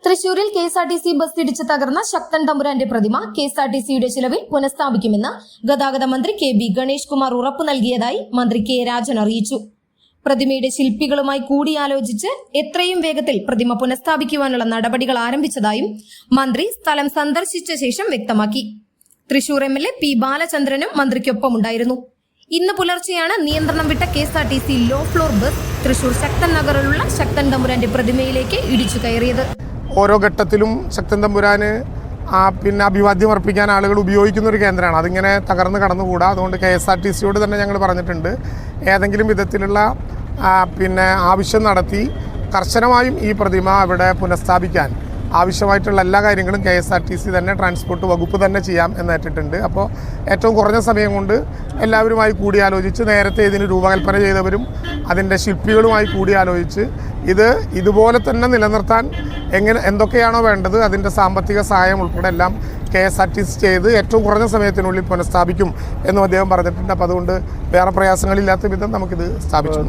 തൃശൂരിൽ KSRTC bus ഇടിച്ച് തകർന്ന ശക്തൻ തമ്പുരാന്റെ പ്രതിമ കെഎസ്ആർടിസിയുടെ ചിലവിൽ പുനഃസ്ഥാപിക്കുമെന്ന് ഗതാഗത മന്ത്രി കെ.ബി. ഗണേഷ് കുമാർ ഉറപ്പു നൽകിയതായി മന്ത്രി കെ. രാജൻ അറിയിച്ചു. പ്രതിമയുടെ ശില്പികളുമായി കൂടിയാലോചിച്ച് എത്രയും വേഗത്തിൽ പ്രതിമ പുനഃസ്ഥാപിക്കുവാനുള്ള നടപടികൾ ആരംഭിച്ചതായും മന്ത്രി സ്ഥലം സന്ദർശിച്ച ശേഷം വ്യക്തമാക്കി. തൃശൂർ എം.എൽ.എ. പി. ബാലചന്ദ്രനും മന്ത്രിക്കൊപ്പമുണ്ടായിരുന്നു. ഇന്ന് പുലർച്ചെയാണ് നിയന്ത്രണം വിട്ട KSRTC low floor bus Thrissur Sakthan നഗറിലുള്ള ശക്തൻ തമ്പുരാന്റെ പ്രതിമയിലേക്ക് ഇടിച്ചു കയറിയത്. ഓരോ ഘട്ടത്തിലും ശക്തൻ തമ്പുരാന് അഭിവാദ്യം അർപ്പിക്കാൻ ആളുകൾ ഉപയോഗിക്കുന്ന ഒരു കേന്ദ്രമാണ്. അതിങ്ങനെ തകർന്ന് കടന്നുകൂടാ. അതുകൊണ്ട് KSRTCയോട് തന്നെ ഞങ്ങൾ പറഞ്ഞിട്ടുണ്ട്, ഏതെങ്കിലും വിധത്തിലുള്ള ആവശ്യം നടത്തി കർശനമായും ഈ പ്രതിമ അവിടെ പുനഃസ്ഥാപിക്കാൻ ആവശ്യമായിട്ടുള്ള എല്ലാ കാര്യങ്ങളും KSRTC തന്നെ, ട്രാൻസ്പോർട്ട് വകുപ്പ് തന്നെ ചെയ്യാം എന്നേറ്റിട്ടുണ്ട്. അപ്പോൾ ഏറ്റവും കുറഞ്ഞ സമയം കൊണ്ട് എല്ലാവരുമായി കൂടിയാലോചിച്ച്, നേരത്തെ ഇതിന് രൂപകൽപ്പന ചെയ്തവരും അതിൻ്റെ ശില്പികളുമായി കൂടിയാലോചിച്ച് ഇതുപോലെ തന്നെ നിലനിർത്താൻ എന്തൊക്കെയാണോ വേണ്ടത് അതിൻ്റെ സാമ്പത്തിക സഹായം ഉൾപ്പെടെ എല്ലാം KSRTC ചെയ്ത് ഏറ്റവും കുറഞ്ഞ സമയത്തിനുള്ളിൽ പുനഃസ്ഥാപിക്കും എന്നും അദ്ദേഹം പറഞ്ഞിട്ടുണ്ട്. അപ്പോൾ അതുകൊണ്ട് വേറെ പ്രയാസങ്ങളില്ലാത്ത വിധം നമുക്കിത് സ്ഥാപിച്ചു.